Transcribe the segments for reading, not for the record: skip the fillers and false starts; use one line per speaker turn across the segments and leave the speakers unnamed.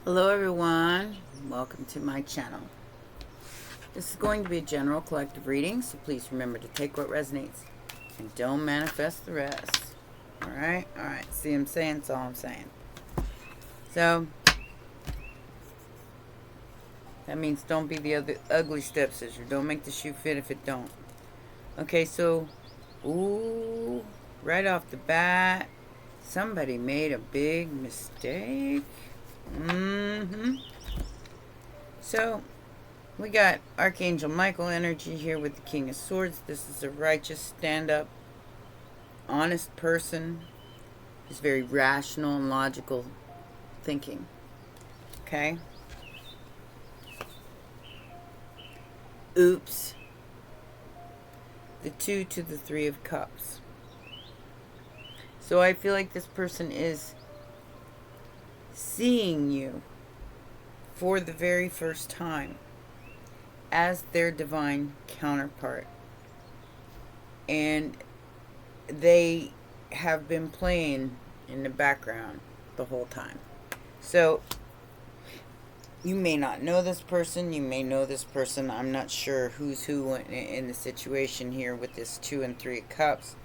Hello everyone, welcome to my channel. This is going to be a general collective reading, so please remember to take what resonates and don't manifest the rest. Alright, see what I'm saying? That's all I'm saying. So, that means don't be the other ugly stepsister. Don't make the shoe fit if it don't. Okay, so, ooh, right off the bat, somebody made a big mistake. So, we got Archangel Michael energy here with the King of Swords. This is a righteous, stand-up, honest person. He's very rational and logical thinking. Okay? Oops. The 2 to the 3 of Cups. So I feel like this person is seeing you for the very first time as their divine counterpart. And they have been playing in the background the whole time. So, you may not know this person, you may know this person. I'm not sure who's who in the situation here with this 2 and 3 of Cups.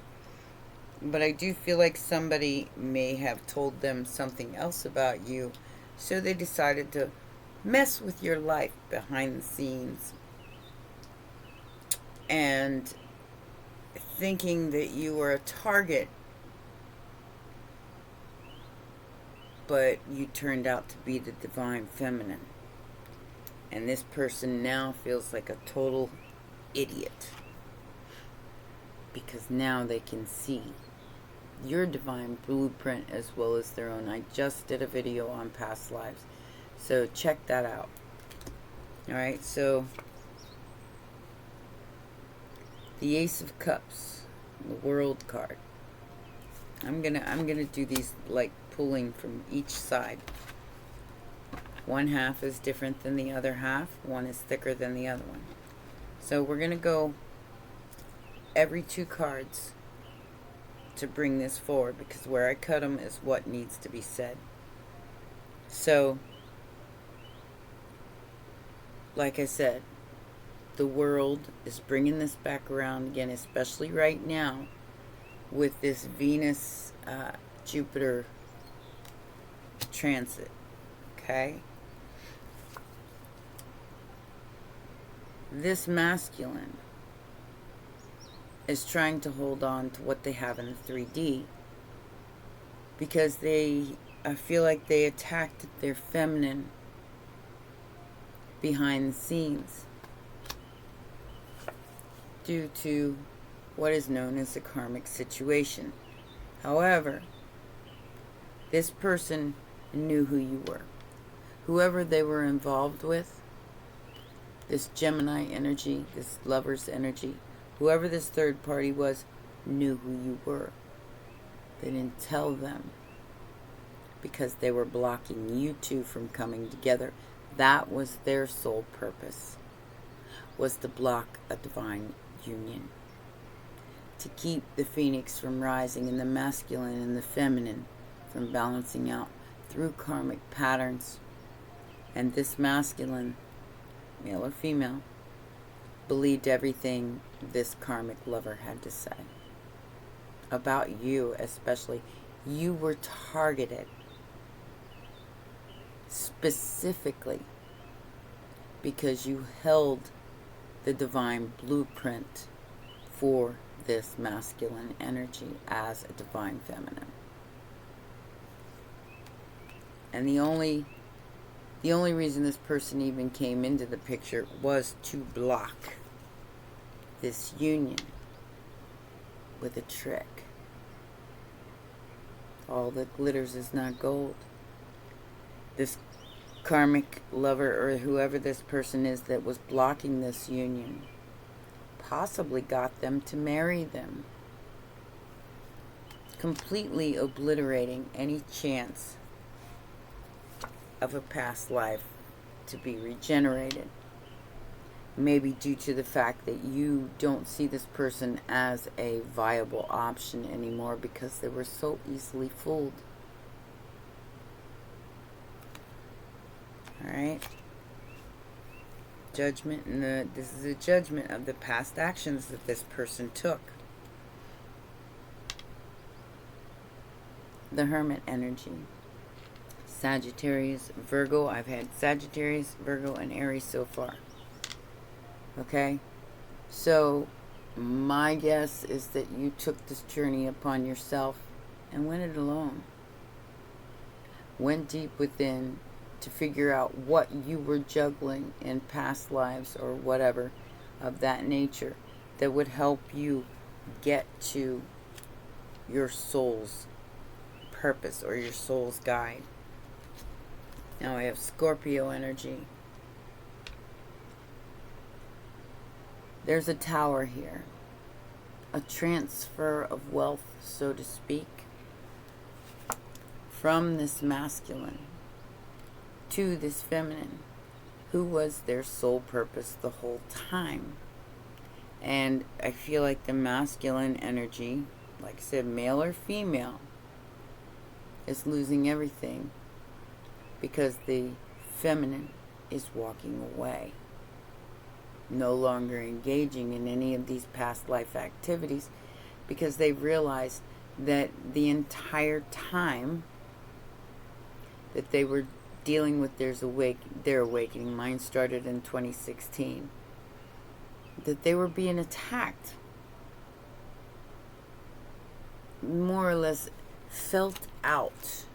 But I do feel like somebody may have told them something else about you, so they decided to mess with your life behind the scenes. And thinking that you were a target, but you turned out to be the divine feminine. And this person now feels like a total idiot, because now they can see your divine blueprint as well as their own. I just did a video on past lives, so check that out. Alright, so the Ace of Cups, the World card. I'm gonna do these like pulling from each side. One half is different than the other half. One is thicker than the other one. So we're gonna go every 2 cards to bring this forward, because where I cut them is what needs to be said. So, like I said, the World is bringing this back around again, especially right now with this Venus Jupiter transit. Okay? This masculine is trying to hold on to what they have in the 3D, because I feel like they attacked their feminine behind the scenes due to what is known as the karmic situation. However, this person knew who you were. Whoever they were involved with, this Gemini energy, this lover's energy, whoever this third party was, knew who you were. They didn't tell them because they were blocking you two from coming together. That was their sole purpose, was to block a divine union, to keep the phoenix from rising and the masculine and the feminine from balancing out through karmic patterns. And this masculine, male or female, believed everything this karmic lover had to say about you. Especially, you were targeted specifically because you held the divine blueprint for this masculine energy as a divine feminine. And the only reason this person even came into the picture was to block this union with a trick. All that glitters is not gold. This karmic lover, or whoever this person is that was blocking this union, possibly got them to marry them, completely obliterating any chance of a past life to be regenerated. Maybe due to the fact that you don't see this person as a viable option anymore because they were so easily fooled. Alright? Judgment, and this is a judgment of the past actions that this person took. The Hermit energy. Sagittarius, Virgo. I've had Sagittarius, Virgo, and Aries so far. Okay? So, my guess is that you took this journey upon yourself and went it alone. Went deep within to figure out what you were juggling in past lives or whatever of that nature that would help you get to your soul's purpose or your soul's guide. Now I have Scorpio energy. There's a tower here. A transfer of wealth, so to speak, from this masculine to this feminine, who was their sole purpose the whole time. And I feel like the masculine energy, like I said, male or female, is losing everything because the feminine is walking away, no longer engaging in any of these past life activities, because they've realized that the entire time that they were dealing with their awakening, mine started in 2016, that they were being attacked, more or less felt out,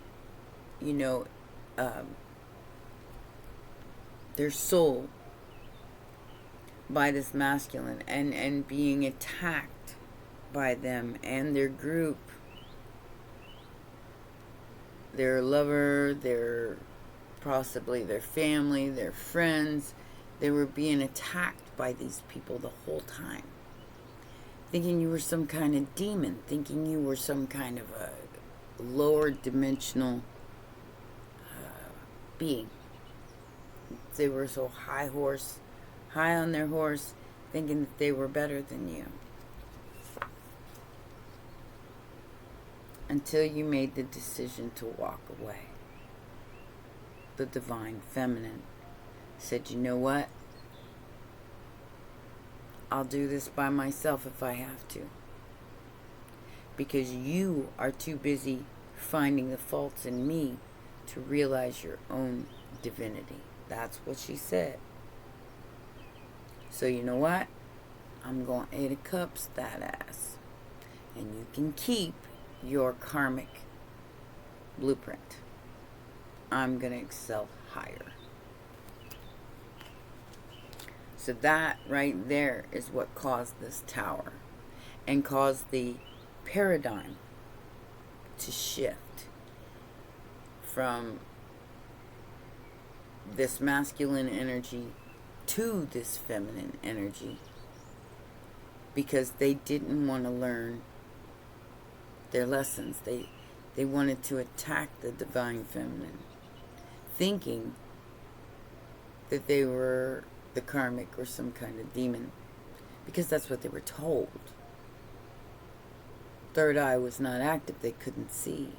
their soul by this masculine, and being attacked by them and their group, their lover, possibly their family, their friends. They were being attacked by these people the whole time, thinking you were some kind of demon, thinking you were some kind of a lower dimensional being. They were so high on their horse, thinking that they were better than you. Until you made the decision to walk away. The divine feminine said, you know what? I'll do this by myself if I have to. Because you are too busy finding the faults in me to realize your own divinity. That's what she said. So you know what? I'm going 8 of Cups that ass. And you can keep your karmic blueprint. I'm going to excel higher. So that right there is what caused this tower and caused the paradigm to shift from this masculine energy to this feminine energy, because they didn't want to learn their lessons. They wanted to attack the divine feminine, thinking that they were the karmic or some kind of demon, because that's what they were told. Third eye was not active. They couldn't see.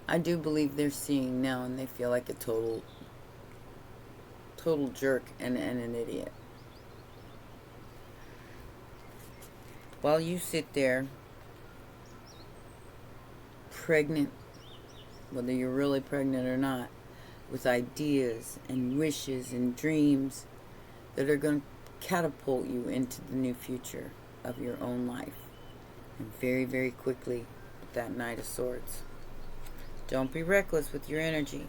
I do believe they're seeing now, and they feel like a total jerk and an idiot. While you sit there, pregnant, whether you're really pregnant or not, with ideas and wishes and dreams that are going to catapult you into the new future of your own life. And very, very quickly with that Knight of Swords. Don't be reckless with your energy.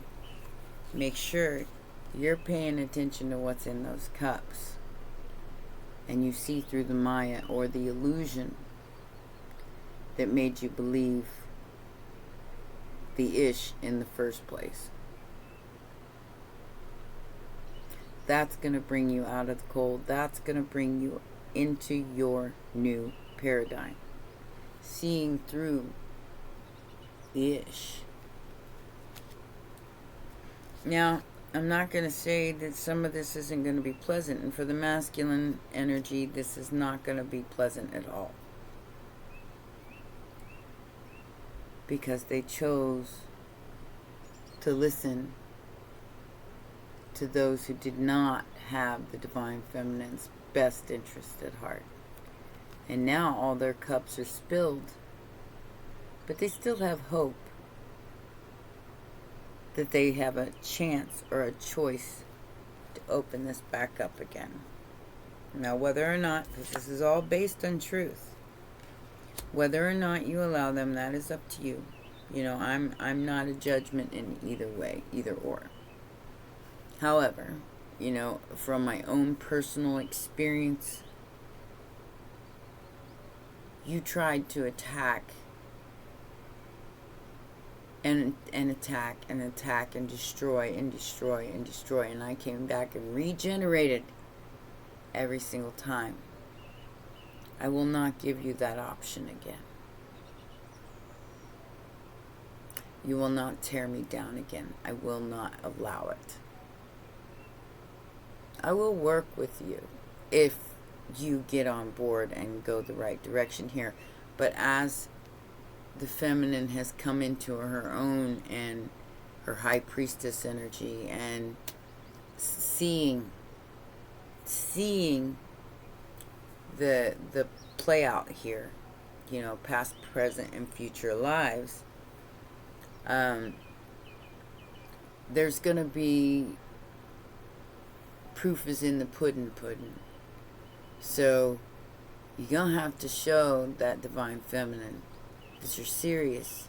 Make sure you're paying attention to what's in those cups. And you see through the Maya, or the illusion that made you believe the ish in the first place. That's going to bring you out of the cold. That's going to bring you into your new paradigm. Seeing through the ish. Now, I'm not going to say that some of this isn't going to be pleasant. And for the masculine energy, this is not going to be pleasant at all. Because they chose to listen to those who did not have the Divine Feminine's best interest at heart. And now all their cups are spilled, but they still have hope that they have a chance or a choice to open this back up again. Now, whether or not, because this is all based on truth, whether or not you allow them, that is up to you. You know, I'm not a judgment in either way, either or. However, you know, from my own personal experience, you tried to attack and attack and attack and destroy and destroy and destroy, and I came back and regenerated every single time. I will not give you that option again. You will not tear me down again. I will not allow it. I will work with you if you get on board and go the right direction here. But as the feminine has come into her own and her high priestess energy and seeing the play out here, you know, past, present, and future lives, there's going to be proof is in the pudding. So you're going to have to show that Divine Feminine that you're serious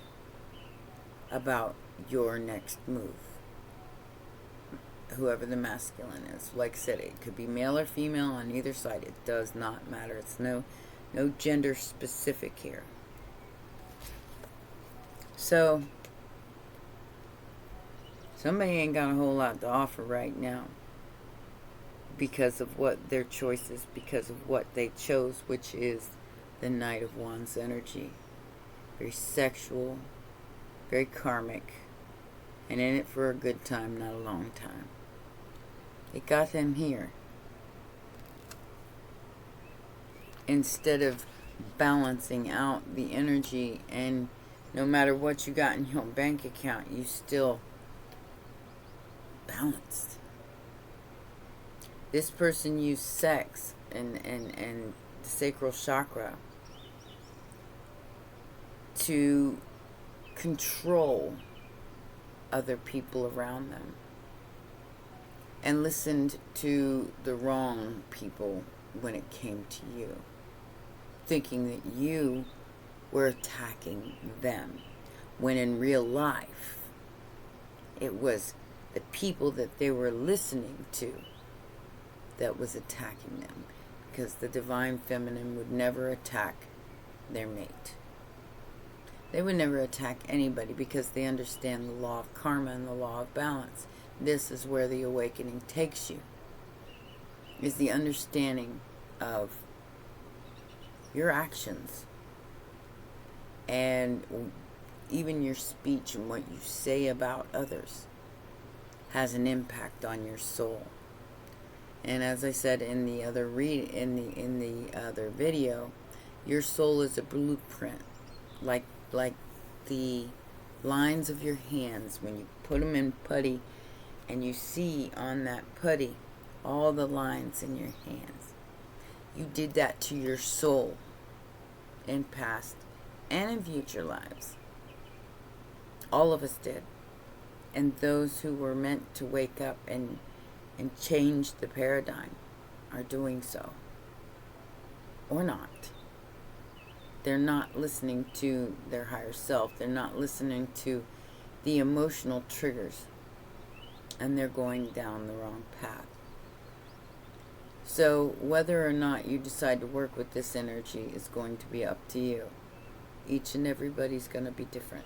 about your next move. Whoever the masculine is. Like I said, it could be male or female on either side. It does not matter. It's no gender specific here. So somebody ain't got a whole lot to offer right now because of what their choice is, because of what they chose, which is the Knight of Wands energy. Very sexual, very karmic, and in it for a good time, not a long time. It got them here. Instead of balancing out the energy, and no matter what you got in your bank account, you still balanced. This person used sex and the sacral chakra to control other people around them, and listened to the wrong people when it came to you, thinking that you were attacking them, when in real life it was the people that they were listening to that was attacking them, because the Divine Feminine would never attack their mate. They would never attack anybody because they understand the law of karma and the law of balance. This is where the awakening takes you, is the understanding of your actions and even your speech and what you say about others has an impact on your soul. And as I said in the other other video, your soul is a blueprint, like the lines of your hands when you put them in putty, and you see on that putty all the lines in your hands. You did that to your soul in past and in future lives. All of us did. And those who were meant to wake up and change the paradigm are doing so. Or not. They're not listening to their higher self. They're not listening to the emotional triggers. And they're going down the wrong path. So whether or not you decide to work with this energy is going to be up to you. Each and everybody's going to be different.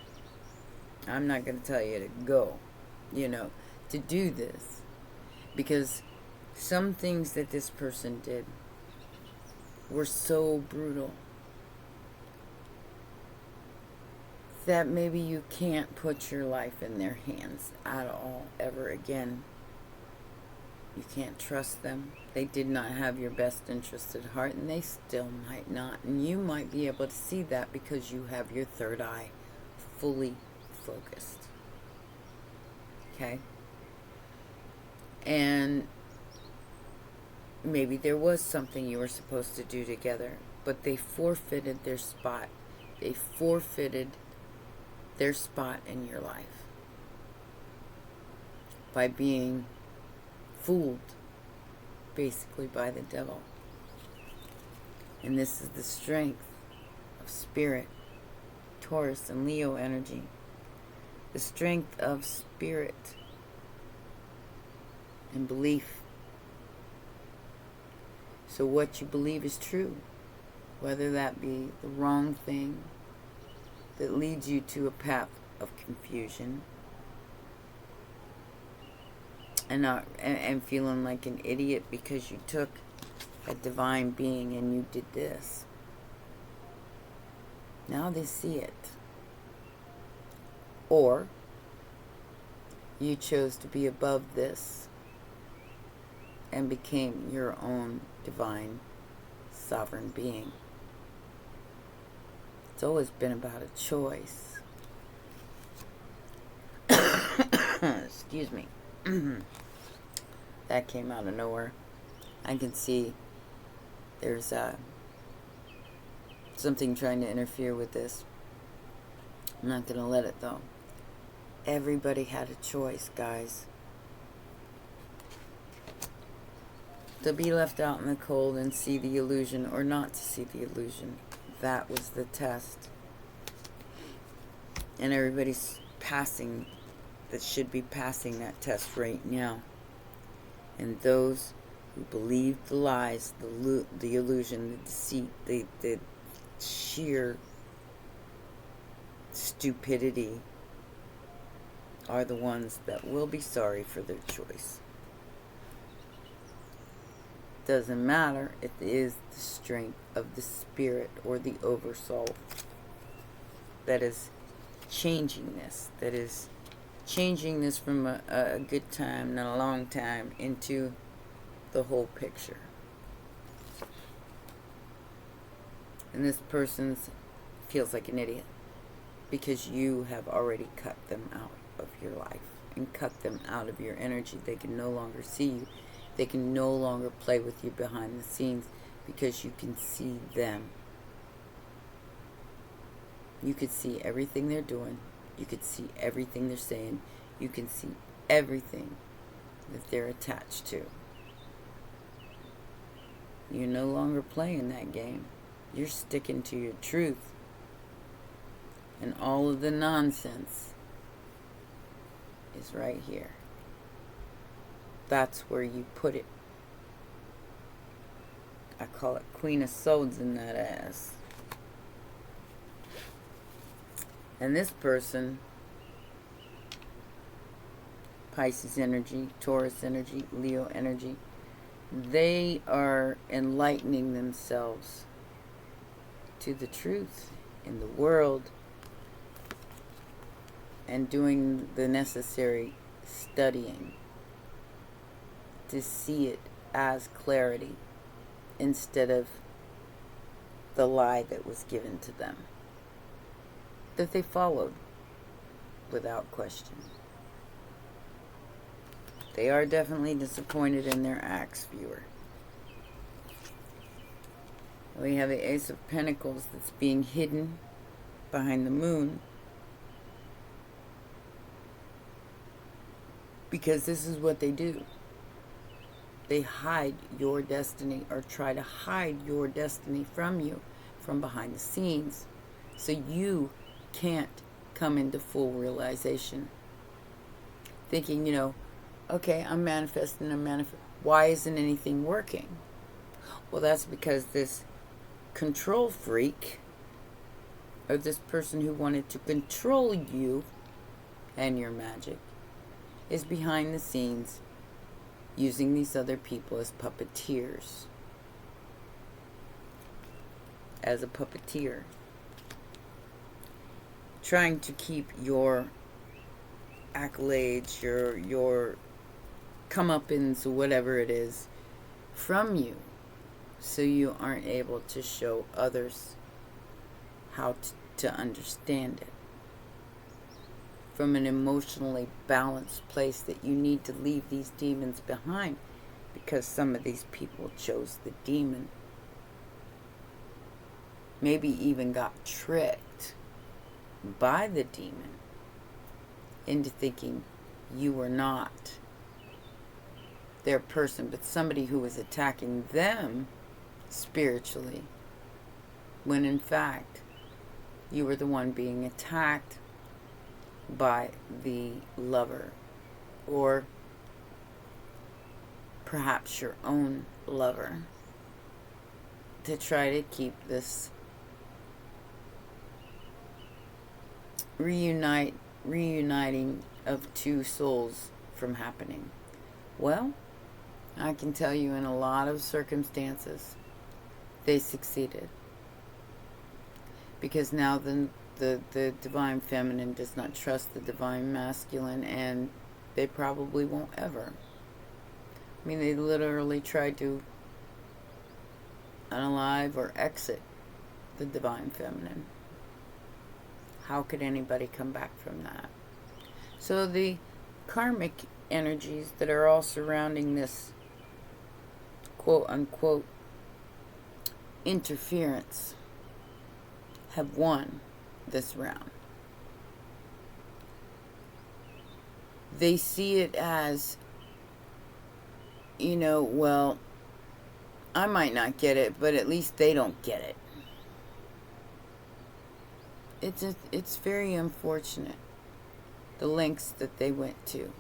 I'm not going to tell you to go, to do this. Because some things that this person did were so brutal that maybe you can't put your life in their hands at all, ever again. You can't trust them. They did not have your best interest at heart, and they still might not. And you might be able to see that because you have your third eye fully focused. Okay? And maybe there was something you were supposed to do together, but they forfeited their spot. They forfeited their spot in your life by being fooled, basically, by the devil. And this is the strength of spirit, Taurus and Leo energy. The strength of spirit and belief. So what you believe is true, whether that be the wrong thing that leads you to a path of confusion and feeling like an idiot because you took a divine being and you did this. Now they see it. Or you chose to be above this and became your own divine sovereign being. It's always been about a choice. Excuse me. That came out of nowhere. I can see there's something trying to interfere with this. I'm not going to let it, though. Everybody had a choice, guys. To be left out in the cold and see the illusion, or not to see the illusion. That was the test. And everybody's passing, that should be passing that test right now. And those who believed the lies, the illusion, the deceit, the sheer stupidity are the ones that will be sorry for their choice. Doesn't matter. It is the strength of the spirit or the oversoul that is changing this. That is changing this from a good time, not a long time, into the whole picture. And this person feels like an idiot because you have already cut them out of your life and cut them out of your energy. They can no longer see you. They can no longer play with you behind the scenes because you can see them. You could see everything they're doing. You could see everything they're saying. You can see everything that they're attached to. You're no longer playing that game. You're sticking to your truth. And all of the nonsense is right here. That's where you put it. I call it Queen of Swords in that ass. And this person, Pisces energy, Taurus energy, Leo energy, they are enlightening themselves to the truth in the world and doing the necessary studying to see it as clarity instead of the lie that was given to them, that they followed without question. They are definitely disappointed in their acts, viewer. We have the Ace of Pentacles that's being hidden behind the moon, because this is what they do. They hide your destiny, or try to hide your destiny from you, from behind the scenes, so you can't come into full realization. Thinking, okay, I'm manifesting, why isn't anything working? Well, that's because this control freak, or this person who wanted to control you and your magic, is behind the scenes using these other people as puppeteers. As a puppeteer. Trying to keep your accolades, your comeuppance, or whatever it is, from you, so you aren't able to show others how to understand it from an emotionally balanced place that you need to leave these demons behind, because some of these people chose the demon. Maybe even got tricked by the demon into thinking you were not their person, but somebody who was attacking them spiritually, when in fact you were the one being attacked by the lover, or perhaps your own lover, to try to keep this reuniting of two souls from happening. Well, I can tell you in a lot of circumstances they succeeded, because now the divine feminine does not trust the divine masculine, and they probably won't ever. I mean, they literally tried to unalive or exit the divine feminine. How could anybody come back from that? So the karmic energies that are all surrounding this quote unquote interference have won this round. They see it as, well, I might not get it, but at least they don't get it. It's very unfortunate, the lengths that they went to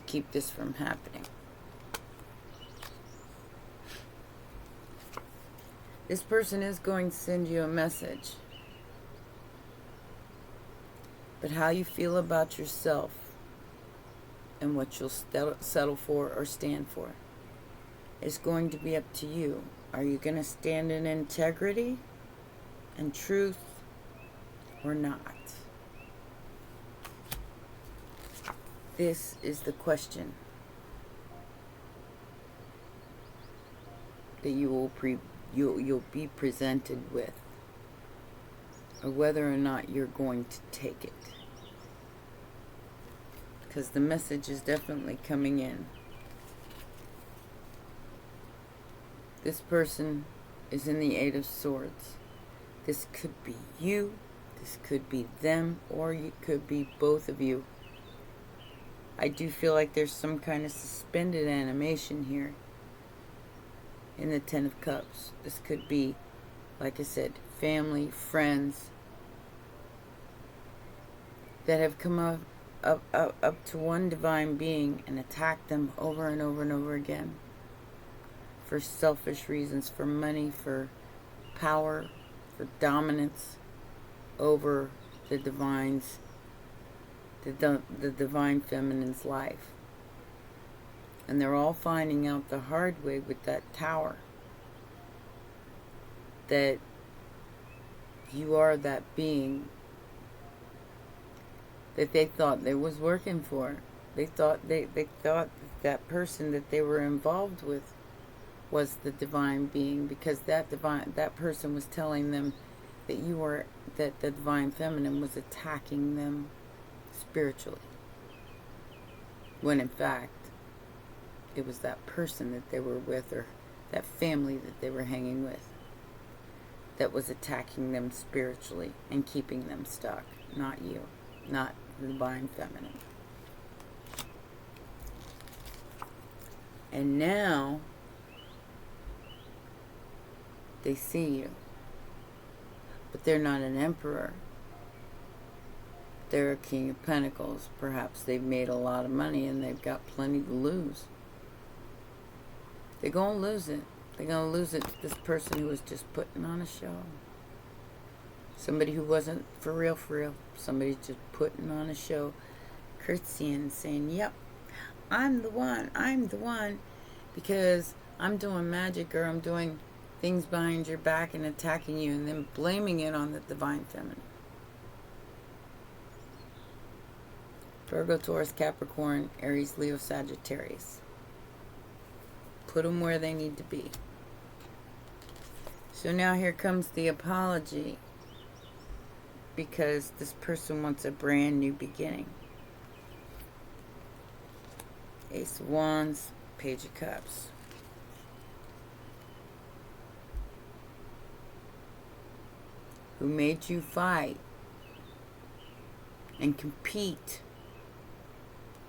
keep this from happening. This person is going to send you a message, but how you feel about yourself and what you'll settle for or stand for is going to be up to you. Are you going to stand in integrity and truth or not? This is the question that you'll be presented with, or whether or not you're going to take it. Because the message is definitely coming in. This person is in the Eight of Swords. This could be you, this could be them, or it could be both of you. I do feel like there's some kind of suspended animation here in the Ten of Cups. This could be, like I said, family, friends that have come up to one divine being and attacked them over and over and over again for selfish reasons, for money, for power, for dominance over the divine's, the divine feminine's life. And they're all finding out the hard way with that tower that you are that being that they thought they was working for. They thought that person that they were involved with was the divine being, because that person was telling them that the divine feminine was attacking them spiritually, when in fact it was that person that they were with, or that family that they were hanging with, that was attacking them spiritually and keeping them stuck, not you, not the divine feminine. And now they see you, but they're not an emperor. They're a King of Pentacles. Perhaps they've made a lot of money and they've got plenty to lose. They're going to lose it. They're going to lose it to this person who was just putting on a show. Somebody who wasn't for real. Somebody just putting on a show, curtsying and saying, yep, I'm the one, because I'm doing magic, or I'm doing things behind your back and attacking you, and then blaming it on the divine feminine. Virgo, Taurus, Capricorn, Aries, Leo, Sagittarius. Put them where they need to be. So now here comes the apology, because this person wants a brand new beginning. Ace of Wands, Page of Cups. Who made you fight and compete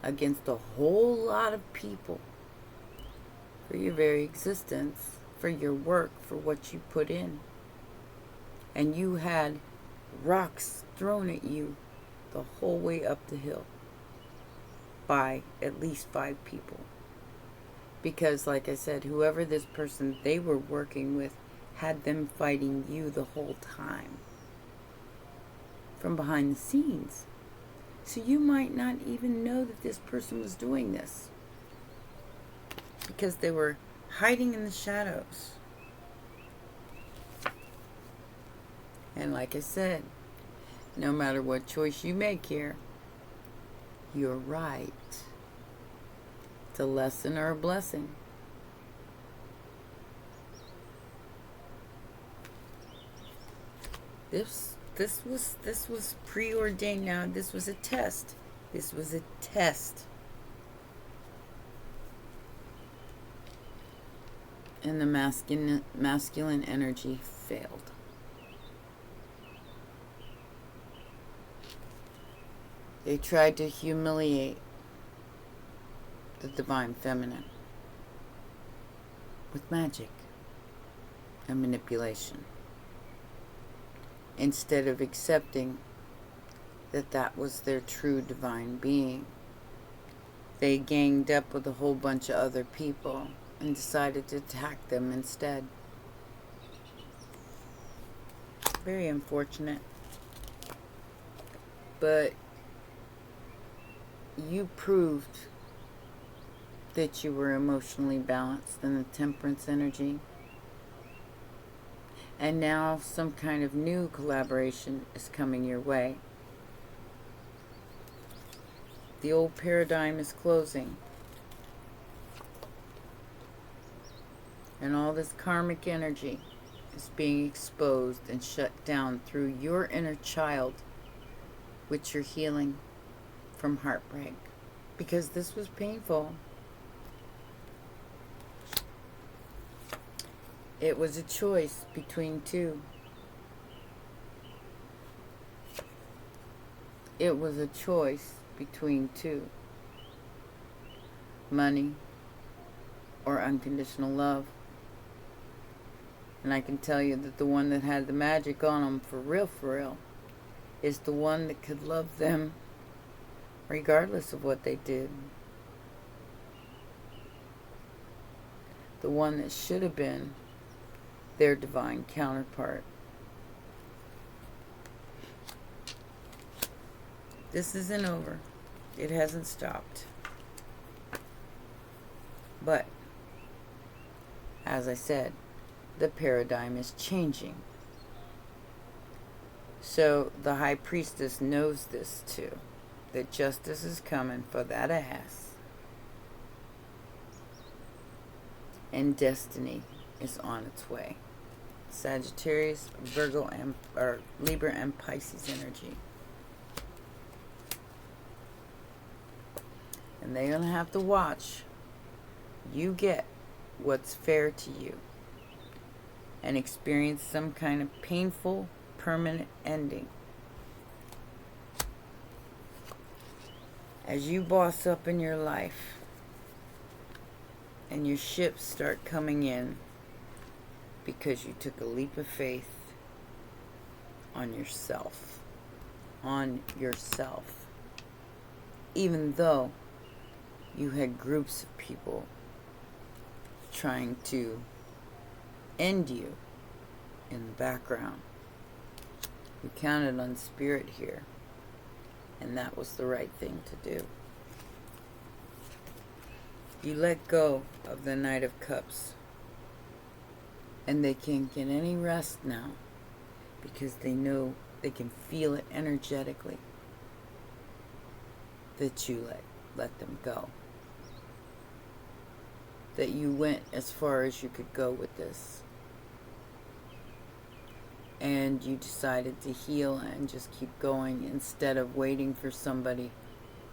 against a whole lot of people for your very existence, for your work, for what you put in. And you had rocks thrown at you the whole way up the hill by at least 5 people. Because, like I said, whoever this person they were working with had them fighting you the whole time from behind the scenes. So you might not even know that this person was doing this because they were hiding in the shadows. And like I said, no matter what choice you make here, you're right. It's a lesson or a blessing. This was preordained. Now this was a test. This was a test. And the masculine energy failed. They tried to humiliate the divine feminine with magic and manipulation, instead of accepting that that was their true divine being. They ganged up with a whole bunch of other people and decided to attack them instead. Very unfortunate. But you proved that you were emotionally balanced in the temperance energy. And now some kind of new collaboration is coming your way. The old paradigm is closing. And all this karmic energy is being exposed and shut down through your inner child, which you're healing from heartbreak. Because this was painful. It was a choice between two. It was a choice between two. Money or unconditional love. And I can tell you that the one that had the magic on them for real, is the one that could love them regardless of what they did. The one that should have been their divine counterpart. This isn't over. It hasn't stopped. But, as I said, the paradigm is changing. So the high priestess knows this too, that justice is coming for that ass. And destiny is on its way. Sagittarius, Virgo, or Libra and Pisces energy. And they're going to have to watch you get what's fair to you and experience some kind of painful, permanent ending. As you boss up in your life and your ships start coming in because you took a leap of faith on yourself. On yourself. Even though you had groups of people trying to end you in the background. You counted on spirit here. And that was the right thing to do. You let go of the Knight of Cups. And they can't get any rest now. Because they know, they can feel it energetically. That you let them go. That you went as far as you could go with this. And you decided to heal and just keep going instead of waiting for somebody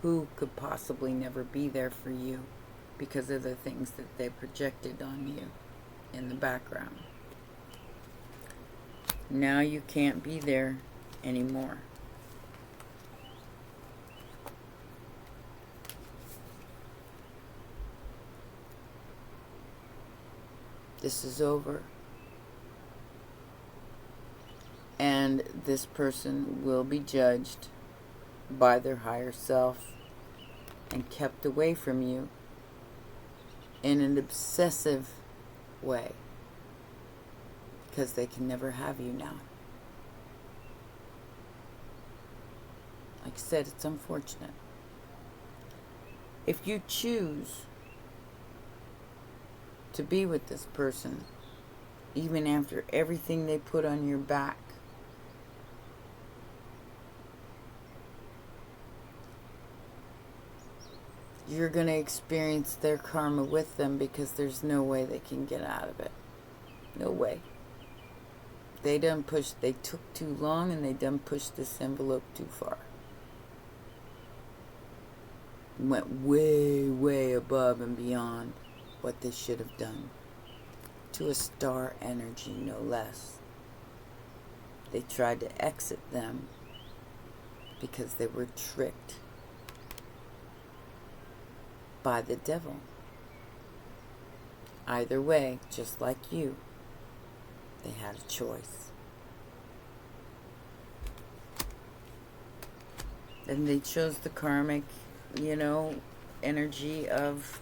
who could possibly never be there for you. because of the things that they projected on you in the background. Now you can't be there anymore. This is over. And this person will be judged by their higher self and kept away from you in an obsessive way, because they can never have you now. Like I said, it's unfortunate. If you choose to be with this person, even after everything they put on your back, you're going to experience their karma with them, because there's no way they can get out of it. No way. They took too long, and they done pushed this envelope too far. Went way, way above and beyond what they should have done. To a star energy, no less. They tried to exit them because they were tricked by the devil. Either way, just like you, they had a choice. And they chose the karmic, energy of,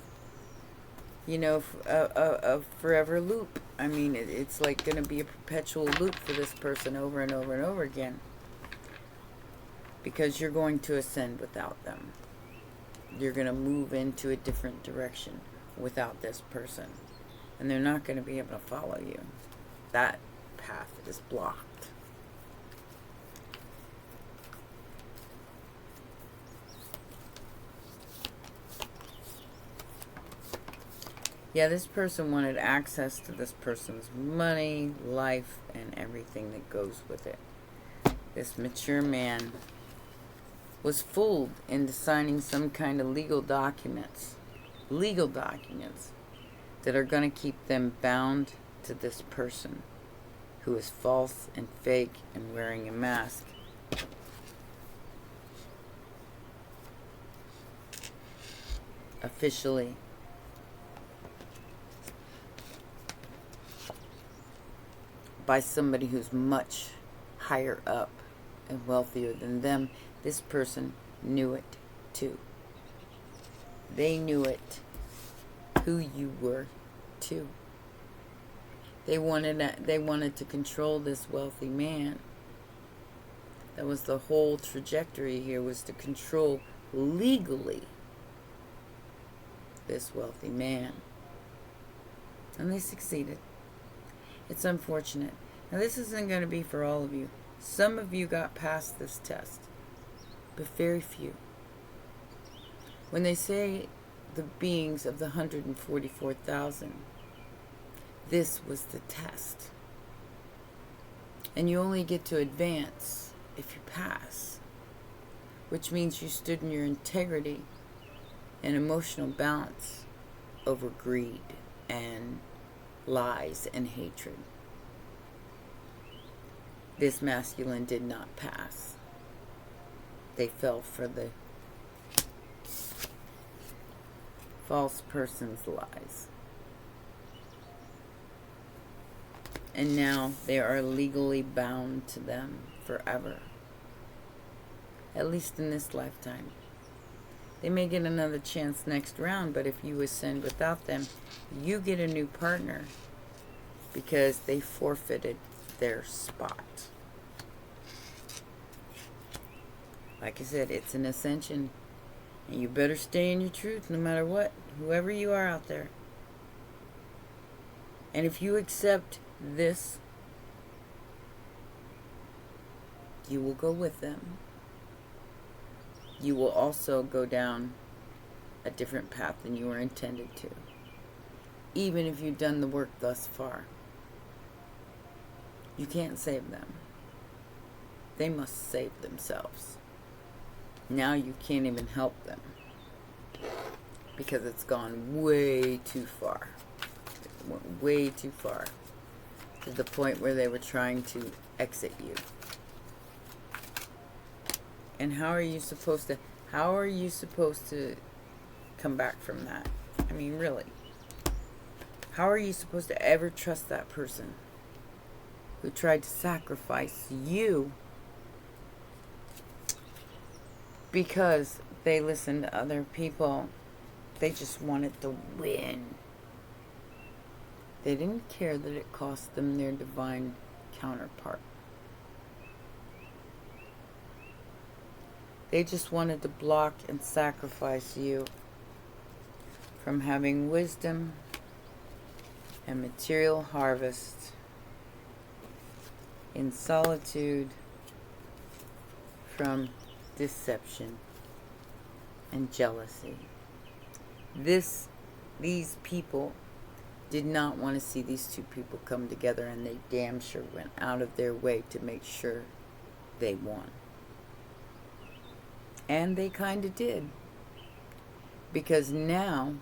a forever loop. I mean, it's like going to be a perpetual loop for this person over and over and over again. Because you're going to ascend without them. You're going to move into a different direction without this person. And they're not going to be able to follow you. That path is blocked. Yeah, this person wanted access to this person's money, life, and everything that goes with it. This mature man was fooled into signing some kind of legal documents that are going to keep them bound to this person who is false and fake and wearing a mask. Officially. By somebody who's much higher up and wealthier than them. This person knew it too. They knew it, who you were too. They wanted to control this wealthy man. That was the whole trajectory here, was to control legally this wealthy man. And they succeeded. It's unfortunate. Now, this isn't going to be for all of you. Some of you got past this test, but very few. When they say the beings of the 144,000, this was the test. And you only get to advance if you pass, which means you stood in your integrity and emotional balance over greed and lies and hatred. This masculine did not pass. They fell for the false person's lies. And now they are legally bound to them forever. At least in this lifetime. They may get another chance next round, but if you ascend without them, you get a new partner because they forfeited their spot. Like I said, it's an ascension, and you better stay in your truth no matter what, whoever you are out there. And if you accept this, you will go with them. You will also go down a different path than you were intended to, even if you've done the work thus far. You can't save them. They must save themselves. Now you can't even help them because it's gone way too far. It went way too far, to the point where they were trying to exit you. And how are you supposed to come back from that? I mean, really. How are you supposed to ever trust that person who tried to sacrifice you because they listened to other people? They just wanted to win. They didn't care that it cost them their divine counterpart. They just wanted to block and sacrifice you from having wisdom and material harvest in solitude from deception and jealousy. These people did not want to see these two people come together, and they damn sure went out of their way to make sure they won. And they kind of did. Because now,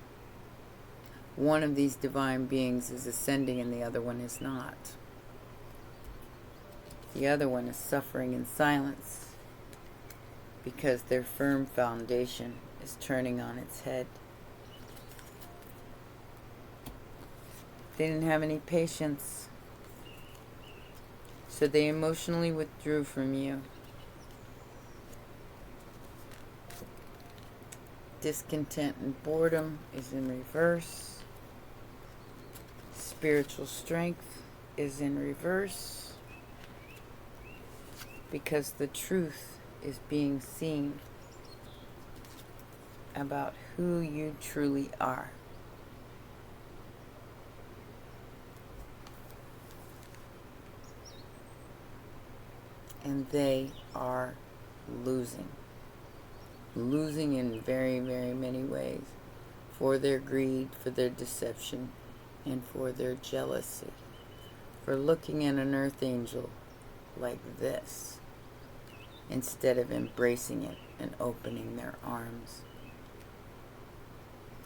one of these divine beings is ascending and the other one is not. The other one is suffering in silence because their firm foundation is turning on its head. They didn't have any patience, so they emotionally withdrew from you. Discontent and boredom is in reverse. Spiritual strength is in reverse, because the truth is being seen about who you truly are. And they are losing. Losing in very, very many ways. For their greed, for their deception, and for their jealousy. For looking at an earth angel like this, instead of embracing it and opening their arms.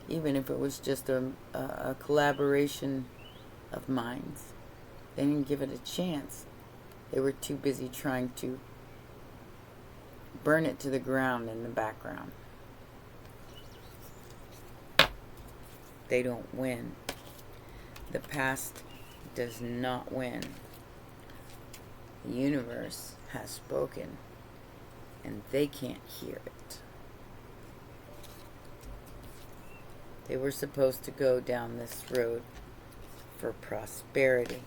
Even if it was just a collaboration of minds. They didn't give it a chance. They were too busy trying to burn it to the ground in the background. They don't win. The past does not win. The universe has spoken, and they can't hear it. They were supposed to go down this road for prosperity,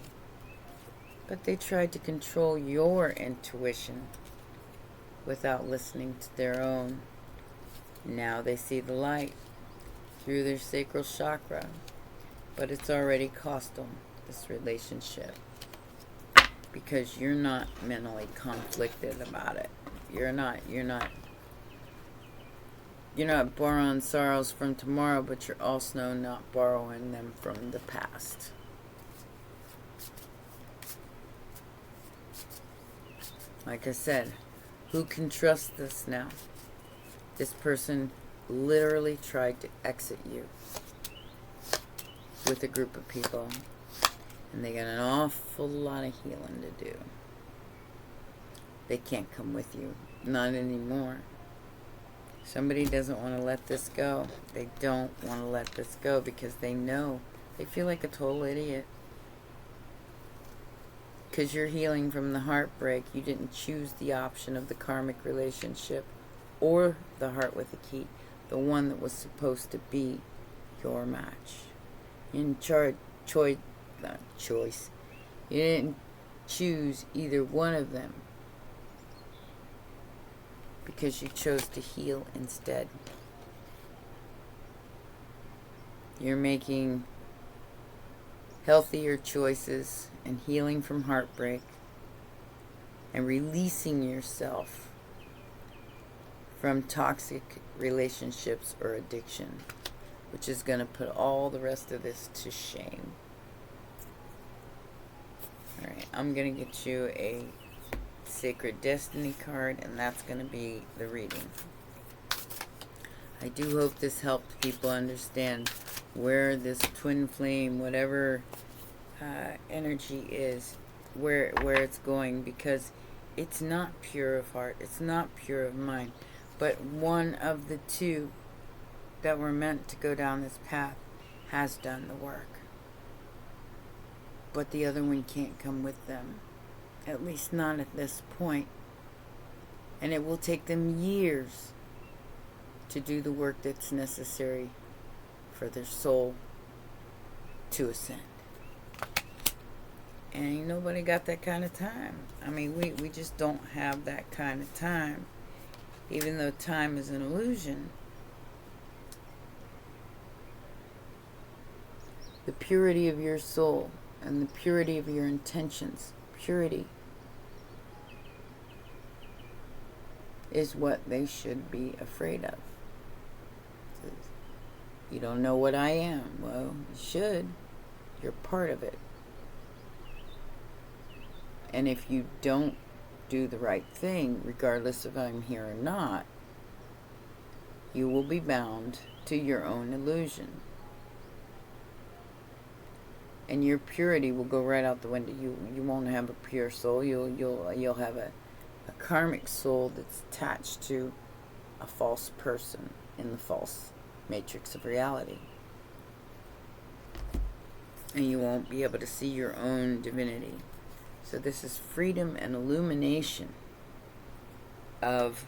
but they tried to control your intuition without listening to their own. Now they see the light through their sacral chakra, but it's already cost them this relationship, because you're not mentally conflicted about it. You're not borrowing sorrows from tomorrow, but you're also not borrowing them from the past. Like I said, who can trust this now? This person literally tried to exit you with a group of people, and they got an awful lot of healing to do. They can't come with you. Not anymore. Somebody doesn't want to let this go. They don't want to let this go because they know. They feel like a total idiot. Because you're healing from the heartbreak. You didn't choose the option of the karmic relationship or the heart with the key. The one that was supposed to be your match. You didn't choice. You didn't choose either one of them, because you chose to heal instead. You're making healthier choices and healing from heartbreak and releasing yourself from toxic relationships or addiction, which is going to put all the rest of this to shame. Alright, I'm going to get you a Sacred Destiny card, and that's going to be the reading. I I do hope this helped people understand where this twin flame, whatever energy is, where it's going, because it's not pure of heart, it's not pure of mind, but one of the two that were meant to go down this path has done the work. But the other one can't come with them, at least not at this point. And it will take them years to do the work that's necessary for their soul to ascend. And ain't nobody got that kind of time. I mean, we just don't have that kind of time. Even though time is an illusion, the purity of your soul and the purity of your intentions, purity, is what they should be afraid of. You don't know what I am. Well, you should. You're part of it. And if you don't do the right thing, regardless if I'm here or not, you will be bound to your own illusion. And your purity will go right out the window. You won't have a pure soul. You'll have a karmic soul that's attached to a false person in the false matrix of reality. And you won't be able to see your own divinity. So this is freedom and illumination of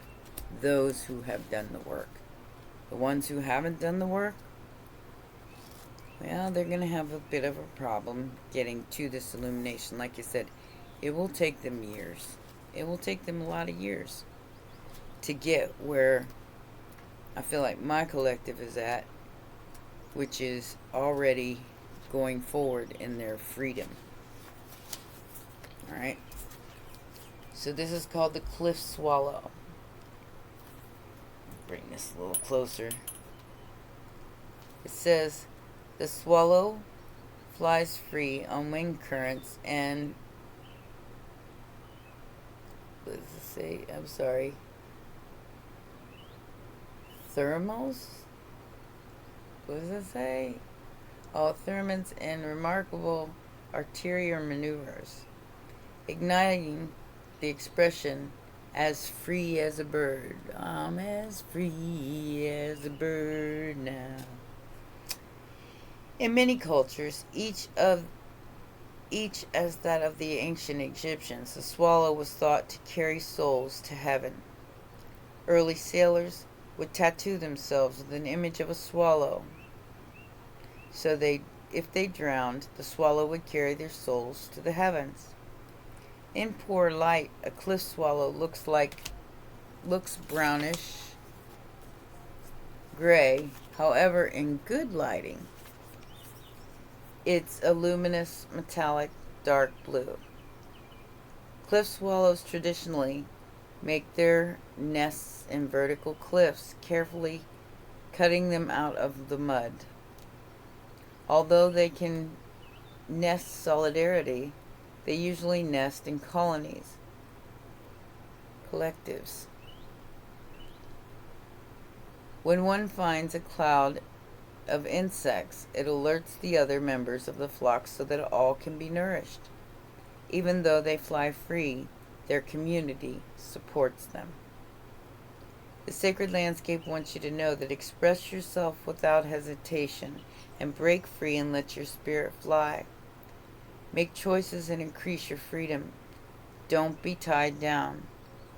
those who have done the work. The ones who haven't done the work, well, they're going to have a bit of a problem getting to this illumination. Like I said, it will take them years. It will take them a lot of years to get where I feel like my collective is at, which is already going forward in their freedom. Alright? So this is called the cliff swallow. Bring this a little closer. It says, the swallow flies free on wing currents and... what does it say? I'm sorry. Thermals? What does it say? Oh, thermals and remarkable arterial maneuvers, igniting the expression as free as a bird. I'm as free as a bird now. In many cultures, each as that of the ancient Egyptians, the swallow was thought to carry souls to heaven. Early sailors would tattoo themselves with an image of a swallow. So if they drowned, the swallow would carry their souls to the heavens. In poor light, a cliff swallow looks brownish gray. However, in good lighting, it's a luminous metallic dark blue. Cliff swallows traditionally make their nests in vertical cliffs, carefully cutting them out of the mud. Although they can nest solidarity, they usually nest in colonies, collectives. When one finds a cloud of insects, it alerts the other members of the flock so that all can be nourished. Even though they fly free, their community supports them. The sacred landscape wants you to know that express yourself without hesitation and break free and let your spirit fly. Make choices and increase your freedom. Don't be tied down.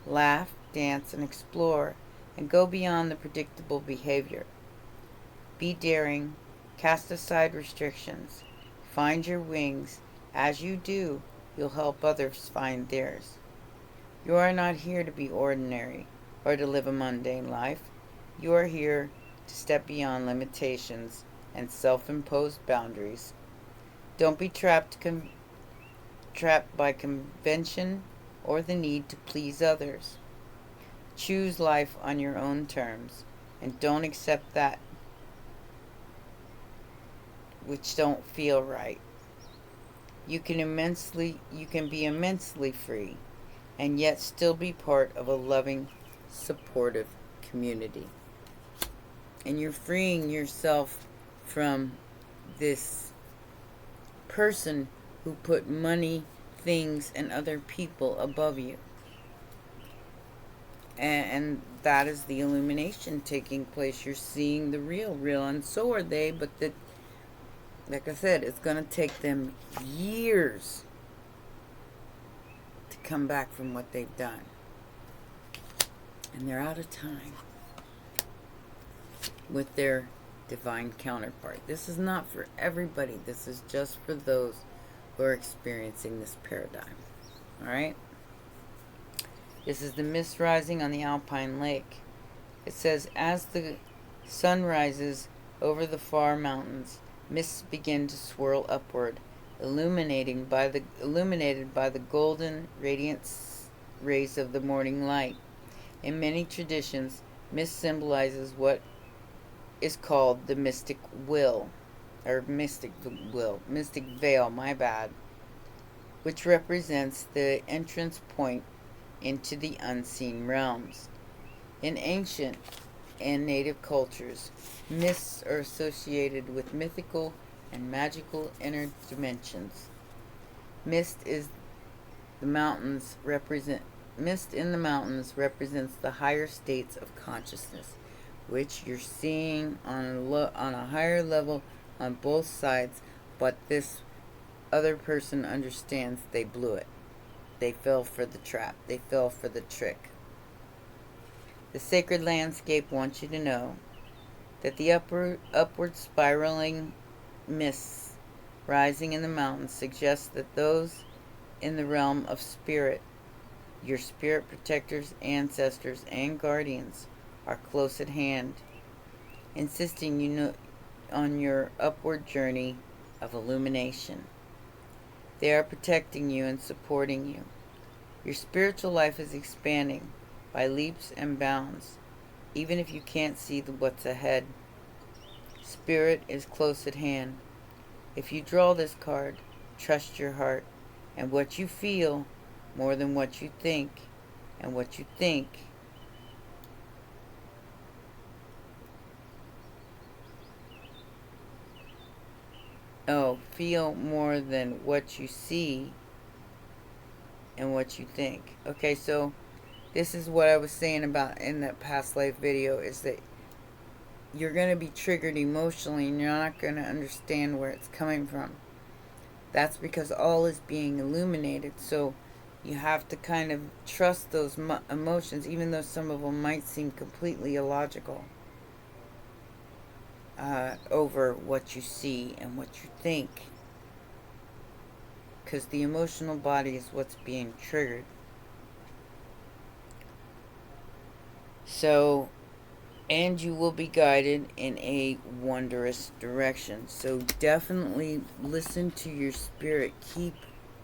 Laugh, dance, and explore, and go beyond the predictable behavior. Be daring. Cast aside restrictions. Find your wings. As you do, you'll help others find theirs. You are not here to be ordinary or to live a mundane life. You are here to step beyond limitations and self-imposed boundaries. Don't be trapped by convention or the need to please others. Choose life on your own terms and don't accept that which don't feel right. You can be immensely free and yet still be part of a loving, supportive community. And you're freeing yourself from this person who put money, things, and other people above you. And that is the illumination taking place. You're seeing the real, and so are they, but like I said, it's going to take them years to come back from what they've done. And they're out of time with their divine counterpart. This is not for everybody. This is just for those who are experiencing this paradigm. Alright? This is the mist rising on the Alpine Lake. It says, as the sun rises over the far mountains, mists begin to swirl upward, illuminated by the golden radiant rays of the morning light. In many traditions, mist symbolizes what is called the mystic veil, my bad, which represents the entrance point into the unseen realms. In ancient and native cultures, mists are associated with mythical and magical inner dimensions. Mist in the mountains represents the higher states of consciousness, which you're seeing on a higher level on both sides, but this other person understands they blew it. They fell for the trap. They fell for the trick. The sacred landscape wants you to know that the upward spiraling mists rising in the mountains suggests that those in the realm of spirit, your spirit protectors, ancestors, and guardians, are close at hand, insisting on your upward journey of illumination. They are protecting you and supporting you. Your spiritual life is expanding by leaps and bounds, even if you can't see what's ahead. Spirit is close at hand. If you draw this card, trust your heart and what you feel more than what you think, and what you think feel more than what you see and what you think. Okay, so this is what I was saying about in that past life video, is that you're going to be triggered emotionally and you're not going to understand where it's coming from. That's because all is being illuminated. So you have to kind of trust those emotions, even though some of them might seem completely illogical, over what you see and what you think. Because the emotional body is what's being triggered. So, and you will be guided in a wondrous direction. So definitely listen to your spirit. Keep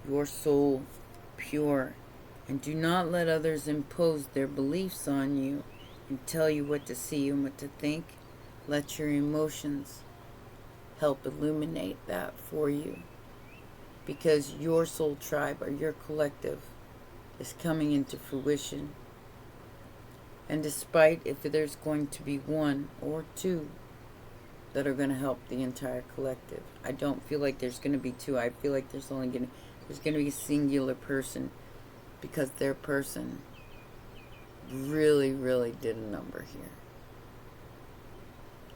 your soul pure. And do not let others impose their beliefs on you and tell you what to see and what to think. Let your emotions help illuminate that for you. Because your soul tribe or your collective is coming into fruition. And despite if there's going to be one or two that are going to help the entire collective, I don't feel like there's going to be two. I feel like there's going to be a singular person, because their person really, really did a number here.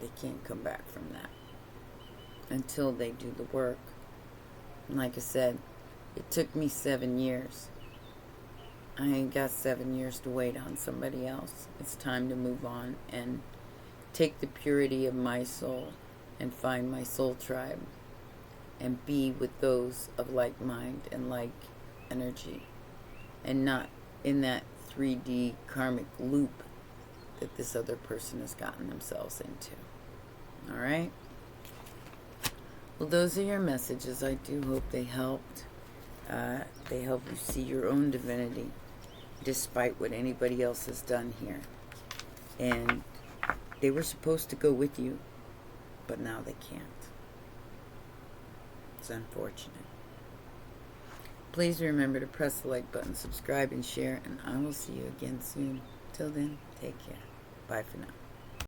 They can't come back from that until they do the work. And like I said, it took me 7 years. I ain't got 7 years to wait on somebody else. It's time to move on and take the purity of my soul and find my soul tribe and be with those of like mind and like energy, and not in that 3D karmic loop that this other person has gotten themselves into. Alright? Well, those are your messages. I do hope they helped. They help you see your own divinity, despite what anybody else has done here. And they were supposed to go with you, but now they can't. It's unfortunate. Please remember to press the like button, subscribe, and share, and I will see you again soon. Till then, take care. Bye for now.